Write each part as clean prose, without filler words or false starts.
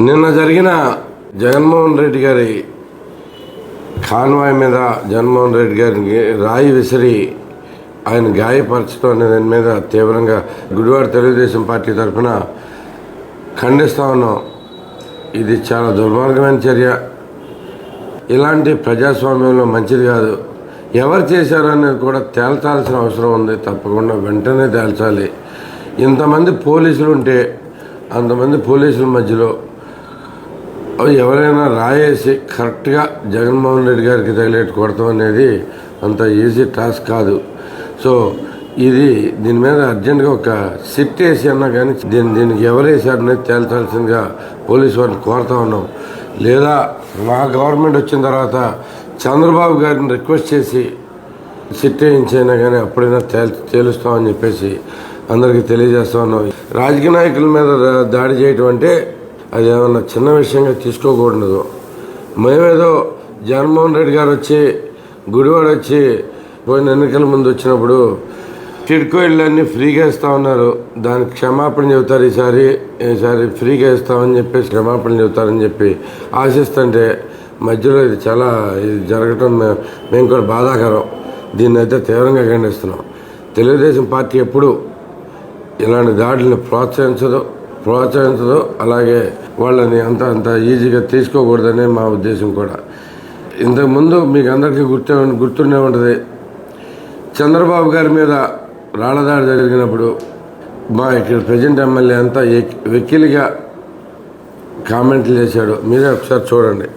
నిన్న జరిగిన జగన్మోహన్ రెడ్డి గారి కాన్వాయ్ మీద జగన్మోహన్ రెడ్డి గారికి రాయి విసిరి ఆయన గాయపరచడం అనే దాని మీద తీవ్రంగా గుడివాడ తెలుగుదేశం పార్టీ తరఫున ఖండిస్తా ఉన్నాం. ఇది చాలా దుర్మార్గమైన చర్య. ఇలాంటి ప్రజాస్వామ్యంలో మంచిది కాదు. ఎవరు చేశారనేది కూడా తేల్చాల్సిన అవసరం ఉంది. తప్పకుండా వెంటనే తేల్చాలి. ఇంతమంది పోలీసులు ఉంటే అంతమంది పోలీసుల మధ్యలో ఎవరైనా రాయేసి కరెక్ట్గా జగన్మోహన్ రెడ్డి గారికి తగిలేట్టు కొడతాం అనేది అంత ఈజీ టాస్క్ కాదు. సో దీని మీద అర్జెంటుగా ఒక సిట్ వేసి అన్నా కానీ దీనికి ఎవరు వేసారనేది తేల్చాల్సిందిగా పోలీసు వారిని కోరుతా ఉన్నాం. లేదా మా గవర్నమెంట్ వచ్చిన తర్వాత చంద్రబాబు గారిని రిక్వెస్ట్ చేసి సిట్ వేయించైనా కానీ అప్పుడైనా తేలుస్తామని చెప్పేసి అందరికీ తెలియజేస్తా ఉన్నాం. రాజకీయ నాయకుల మీద దాడి చేయటం అంటే అది ఏమన్నా చిన్న విషయంగా తీసుకోకూడదు. మేమేదో జగన్మోహన్ రెడ్డి గారు వచ్చి గుడివాడ వచ్చి పోయిన ఎన్నికల ముందు వచ్చినప్పుడు టిడ్కో ఇళ్ళన్నీ ఫ్రీగా ఇస్తా ఉన్నారు. దానికి క్షమాపణ చెబుతారు. ఈసారి ఫ్రీగా ఇస్తామని చెప్పి క్షమాపణ చెబుతారని చెప్పి ఆశిస్తుంటే మధ్యలో ఇది జరగటం మేము కూడా బాధాకరం. దీన్ని అయితే తీవ్రంగా ఖండిస్తున్నాం. తెలుగుదేశం పార్టీ ఎప్పుడు ఇలాంటి దాడులను ప్రోత్సహించదు. అలాగే వాళ్ళని అంత ఈజీగా తీసుకోకూడదనే మా ఉద్దేశం కూడా. ఇంతకుముందు మీకు అందరికీ గుర్తుండే ఉంటుంది, చంద్రబాబు గారి మీద రాళ్లదాడి జరిగినప్పుడు మా ఇక్కడ ప్రజెంట్ ఎమ్మెల్యే అంతా వెకిలిగా కామెంట్లు చేశాడు. మీరే ఒకసారి చూడండి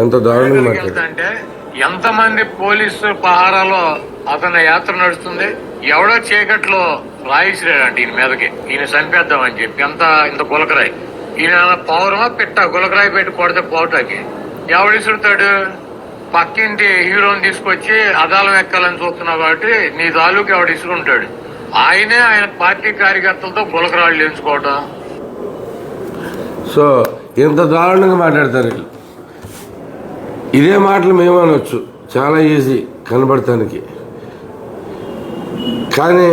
ఎంత దారుణంగా మాట్లాడారు. ఎంతమంది పోలీసు పహారాలో అతని యాత్ర నడుస్తుంది. ఎవడో చీకట్లో రాయిసిరాడంట ఈయన మీదకి, ఈయన చంపేద్దామని చెప్పి ఇంత గులకరాయి. ఈయన పౌరమా పిట్ట గులకరాయి పెట్టి కొడితే పోటాకి ఎవడిసుడతాడు? పక్కింటి హీరోని తీసుకొచ్చి అదాలం ఎక్కాలని చూస్తున్నావు కాబట్టి నీ తాలూకు ఎవడు ఇసుకుంటాడు. ఆయన పార్టీ కార్యకర్తలతో గులకరాళ్ళు ఎంచుకోవటం. సో ఇంత దారుణంగా మాట్లాడతారు. ఇదే మాటలు మేము అనవచ్చు, చాలా ఈజీ కనబడటానికి. కానీ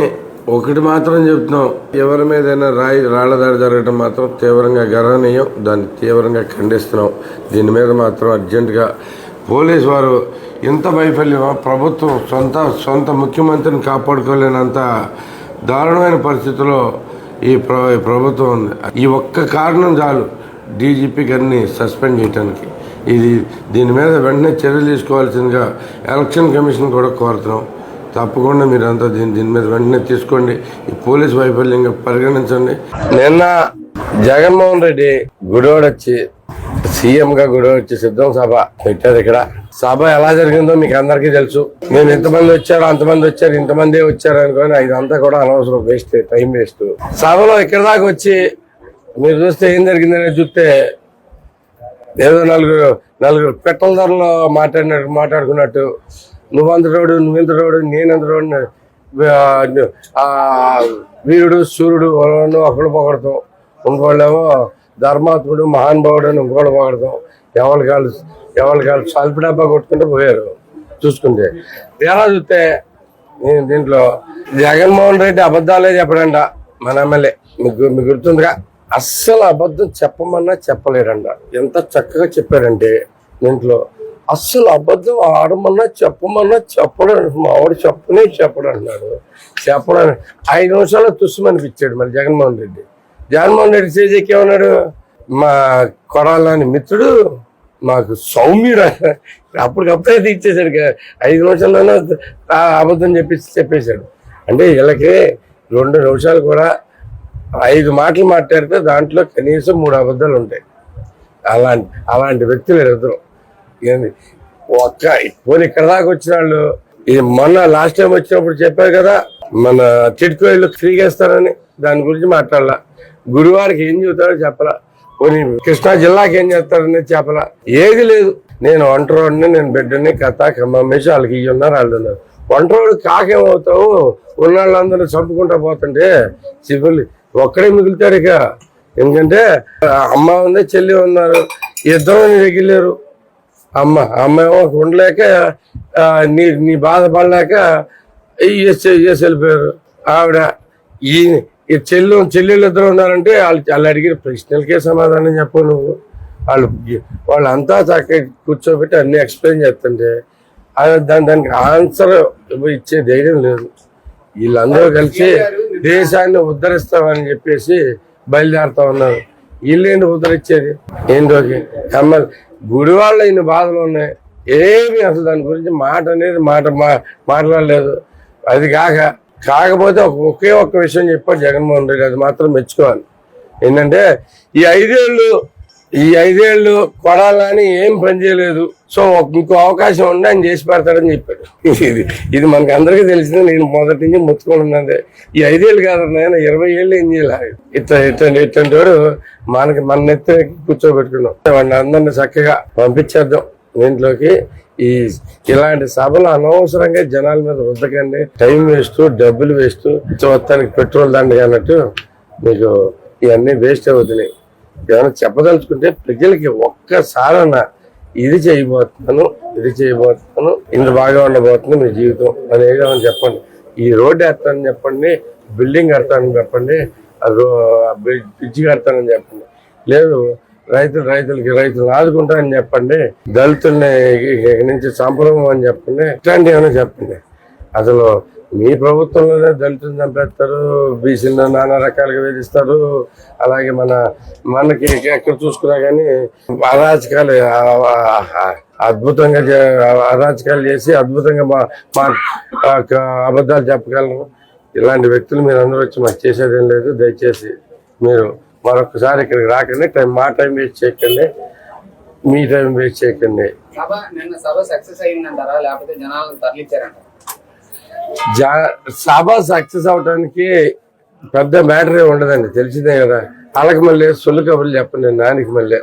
ఒకటి మాత్రం చెప్తున్నాం, ఎవరి మీదైనా రాళ్లదాడి జరగడం మాత్రం తీవ్రంగా గర్వనీయం. దాన్ని తీవ్రంగా ఖండిస్తున్నాం. దీని మీద మాత్రం అర్జెంటుగా పోలీసు వారు ఇంత వైఫల్యం, ప్రభుత్వం సొంత ముఖ్యమంత్రిని కాపాడుకోలేనంత దారుణమైన పరిస్థితుల్లో ఈ ప్రభుత్వం ఉంది. ఈ ఒక్క కారణం చాలు డీజీపీ గారిని సస్పెండ్ చేయడానికి. దీని మీద వెంటనే చర్యలు తీసుకోవాల్సిందిగా ఎలక్షన్ కమిషన్ కూడా కోరుతున్నాం. తప్పకుండా మీరంతా దీని మీద వెంటనే తీసుకోండి. ఈ పోలీసు వైఫల్యంగా పరిగణించండి. నిన్న జగన్మోహన్ రెడ్డి గుడివాడ వచ్చి సీఎంగా గుడివాడ వచ్చి సిద్ధం సభ పెట్టారు. ఇక్కడ సభ ఎలా జరిగిందో మీకు అందరికీ తెలుసు. మేము ఎంతమంది వచ్చారు, ఇంతమంది వచ్చారు అనుకోని ఇదంతా కూడా అనవసరం, టైం వేస్ట్. సభలో ఇక్కడ దాకా వచ్చి మీరు చూస్తే ఏం జరిగిందనేది చూస్తే ఏదో నలుగురు పెట్రోల్ ధరలో మాట్లాడుకున్నట్టు, నువ్వంత రోడ్డు, నువ్వెంత రోడ్డు, నేనెంత రోడ్డు, వీరుడు సూర్యుడు ఒకళ్ళు పొగడతాం, ఇంకోళ్ళేమో ధర్మాత్ముడు మహానుభావుడు అని ఇంకోళ్ళు పొగడతాం. ఎవరి సాల్పి డబ్బా కొట్టుకుంటూ పోయారు. చూసుకుంటే ఎలా చూస్తే దీంట్లో జగన్మోహన్ రెడ్డి అబద్ధాలే చెప్పడంట. మన ఎమ్మెల్యే మీకు గుర్తుందిగా, అస్సలు అబద్ధం చెప్పమన్నా చెప్పలేడంట. ఎంత చక్కగా చెప్పారంటే దీంట్లో అస్సలు అబద్ధం ఆడమన్నా చెప్పడం. మా ఆవిడ చెప్పడు అన్నాడు. చెప్పడం 5 నిమిషాల్లో తుస్సుమనిపించాడు మరి జగన్మోహన్ రెడ్డి స్టేజీకి ఏమన్నాడు, మా కొడాలని మిత్రుడు, మాకు సౌమ్యుడు. అప్పటికప్పుడే ఇచ్చేసాడు. 5 నిమిషాల్లోనే అబద్ధం చెప్పేశాడు. అంటే వీళ్ళకి 2 నిమిషాలు కూడా 5 మాటలు మాట్లాడితే దాంట్లో కనీసం 3 అబద్ధాలు ఉంటాయి. అలాంటి వ్యక్తులు ఎదురు పోనీ ఇక్కడ దాకా వచ్చిన వాళ్ళు, ఇది మొన్న లాస్ట్ టైం వచ్చినప్పుడు చెప్పారు కదా, మన టిడ్కో ఇల్లు ఫ్రీగా ఇస్తారని, దాని గురించి మాట్లాడాల. గుడివాడకి ఏం చెబుతారో చెప్పలా. పోనీ కృష్ణా జిల్లాకి ఏం చేస్తారనేది చెప్పలా. ఏది లేదు. నేను ఒంటరోడిని, నేను బిడ్డని, కమ్మేసి వాళ్ళకి ఇవి ఉన్నారు, వాళ్ళు ఉన్నారు. ఒంటరోడు కాకేమవుతావు, ఉన్న వాళ్ళందరూ చంపుకుంటా పోతుంటే సివిల్ ఒక్కడే మిగులుతారు. ఇక ఎందుకంటే అమ్మ ఉంది, చెల్లి ఉన్నారు, ఇద్దరు ఎగిలేరు. అమ్మేమో ఉండలేక నీ బాధపడలేక వెళ్ళిపోయారు. ఆవిడ ఈ చెల్లెళ్ళు ఇద్దరు ఉన్నారంటే వాళ్ళు అడిగిన ప్రశ్నలకే సమాధానం చెప్పు నువ్వు. వాళ్ళంతా చక్కగా కూర్చోబెట్టి అన్ని ఎక్స్ప్లెయిన్ చేస్తుంటే దానికి ఆన్సర్ ఇచ్చే ధైర్యం లేదు. వీళ్ళందరూ కలిసి దేశాన్ని ఉద్ధరిస్తామని చెప్పేసి బయలుదేరుతా ఉన్నారు. వీళ్ళేంటి ఉద్ధరించేది? ఏంటోకి గుడి వాళ్ళ ఇన్ని బాధలు ఉన్నాయి, ఏమి అసలు దాని గురించి మాట అనేది మాట్లాడలేదు. అది కాకపోతే ఒకే ఒక్క విషయం చెప్పాడు జగన్మోహన్ రెడ్డి, అది మాత్రం మెచ్చుకోవాలి. ఏంటంటే ఈ ఐదేళ్లు కొడాలని ఏం పని చేయలేదు, సో ఇంకో అవకాశం ఉండి ఆయన చేసి పెడతాడని చెప్పాడు. ఇది మనకి అందరికీ తెలిసిందే, నేను మొదటి నుంచి ముచ్చుకుంటున్నదే. ఈ 5 ఏళ్ళు కాదన్నా, 20 ఏళ్ళు ఏం చేయాలి? ఇట్లాంటి వాడు మన నెత్తి కూర్చోబెట్టుకున్నాం. వాడిని అందరినీ చక్కగా పంపించేద్దాం ఇంట్లోకి. ఇలాంటి సభలు అనవసరంగా జనాల మీద రుద్దకండి. టైం వేస్ట్, డబ్బులు వేస్ట్, మొత్తానికి పెట్రోల్ దండగా అన్నట్టు మీకు ఇవన్నీ వేస్ట్ అవుతున్నాయి. ఏమైనా చెప్పదలుచుకుంటే ప్రజలకి ఒక్కసారన్నా ఇది చేయబోతున్నాను, ఇంత బాగా ఉండబోతుంది మీ జీవితం అనేది ఏమని చెప్పండి. ఈ రోడ్డు వేస్తానని చెప్పండి, బిల్డింగ్ కడతానని చెప్పండి, బ్రిడ్జ్ కడతానని చెప్పండి. లేదు రైతులు ఆదుకుంటానని చెప్పండి, దళితుల్ని నుంచి సంప్రమం అని చెప్పండి, ఇట్లాంటివి ఏమైనా చెప్పండి. అసలు మీ ప్రభుత్వంలోనే దళితులను చంపేస్తారు, బీసీలను నానా రకాలుగా వేధిస్తారు. అలాగే మనకి ఎక్కడ చూసుకున్నా కానీ అరాచకాలు అరాచకాలు చేసి అద్భుతంగా అబద్ధాలు చెప్పగలను. ఇలాంటి వ్యక్తులు మీరు అందరూ వచ్చి మాకు చేసేదేం లేదు. దయచేసి మీరు మరొకసారి ఇక్కడికి రాకండి. మా టైం వేస్ట్ చేయకండి, మీ టైం వేస్ట్ చేయకండి. సభ సక్సెస్ అయిందంటారా లేకపోతే జనాలను తరలించారంటారా? సభ సక్సెస్ అవడానికి పెద్ద మ్యాటరే ఉండదండి, తెలిసిందే కదా. వాళ్ళకి మళ్ళీ సొల్లు కబుర్లు చెప్పండి. నానికి మళ్ళీ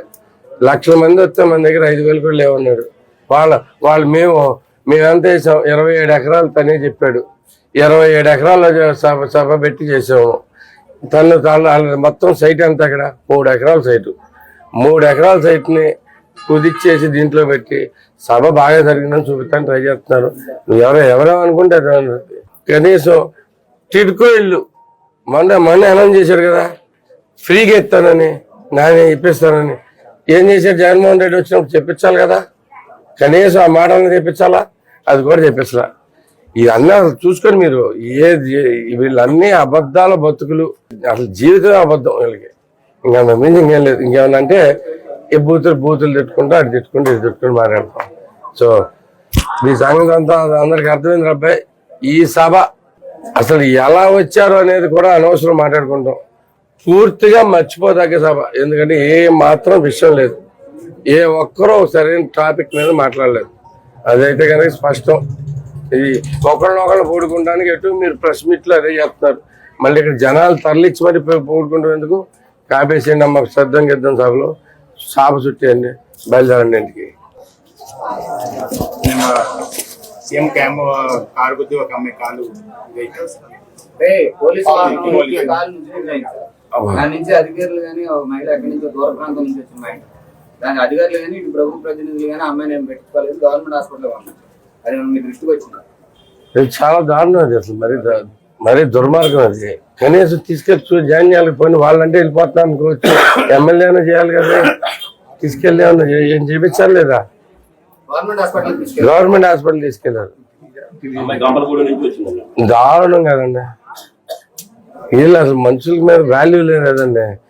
1,00,000 మంది వస్తే మన దగ్గర 5,000 కూడా లేవన్నాడు. వాళ్ళు మేమంతా వేసాం. 27 ఎకరాలు తనే చెప్పాడు. 27 ఎకరాలు సభ పెట్టి చేసాము. మొత్తం సైట్ అంతా అక్కడ 3 ఎకరాల సైటు. 3 ఎకరాల సైట్ని కుదిచ్చేసి దీంట్లో పెట్టి సభ బాగా జరిగిందని చూపిస్తాను ట్రై చేస్తున్నారు. ఎవరో అనుకుంటే కనీసం టిడ్కో ఇల్లు మొన్న అనౌన్స్ చేశారు కదా, ఫ్రీగా ఇస్తానని, నాని ఇప్పిస్తానని. ఏం చేశారు? జగన్మోహన్ రెడ్డి వచ్చినప్పుడు చెప్పించాలి కదా, కనీసం ఆ మాటలను తెప్పించాలా? అది కూడా చెప్పించాలా? ఇవన్నీ అసలు చూసుకొని మీరు వీళ్ళన్నీ అబద్ధాల బతుకులు, అసలు జీవితమే అబద్ధం వీళ్ళకి. ఇంకా మించి ఇంకేం లేదు. ఇంకేమన్నా అంటే ఈ బూతులు తిట్టుకుంటూ అటు తిట్టుకుంటూ ఇది తిట్టుకుని మాట్లాడతాం. సో మీ సంగతి అంతా అందరికి అర్థమైంది అబ్బాయి. ఈ సభ అసలు ఎలా వచ్చారో అనేది కూడా అనవసరం మాట్లాడుకుంటాం. పూర్తిగా మర్చిపోదగ్గ సభ. ఎందుకంటే ఏ మాత్రం విషయం లేదు, ఏ ఒక్కరూ సరైన టాపిక్ మీద మాట్లాడలేదు. అదైతే కనుక స్పష్టం. ఇది ఒకళ్ళనొకళ్ళు పూడుకుంటానికి ఎటు మీరు ప్రెస్ మీట్లు అదే చేస్తున్నారు. మళ్ళీ ఇక్కడ జనాలు తరలిచ్చి మరి పూడుకుంటాం ఎందుకు? కాపేసేయండి అమ్మ, శ్రద్ధం గిద్దం సభలో సాప చుట్టేయండి, బయలుదేరండి ఇంటికి. సీఎం క్యాంప్ కారు గుద్ది ఒక అమ్మాయి కాలు దాని నుంచి అధికారులు కానీ మహిళ ఎక్కడి నుంచో దూర ప్రాంతం నుంచి వచ్చిన మహిళ, దాని అధికారులు కానీ ఇటు ప్రభుత్వ ప్రతినిధులు కానీ అమ్మాయిని ఏం పెట్టుకోలేదు, గవర్నమెంట్ హాస్పిటల్లో ఉన్నారు. అది మీ దృష్టికి వచ్చింది. ఇది చాలా దారుణం. అది అసలు మరీ దుర్మార్గం. అది కనీసం తీసుకెళ్ళి జాయిన్ చేయాలి. పోయిన వాళ్ళంటే వెళ్ళిపోతున్నాను అనుకోవచ్చు, ఎమ్మెల్యేనా చేయాలి కదా, తీసుకెళ్ళి ఏం చేయించాలి లేదా? గవర్నమెంట్ హాస్పిటల్ తీసుకెళ్ళారు. దారుణం కదండి. వీళ్ళు అసలు మనుషుల మీద వాల్యూ లేదండి.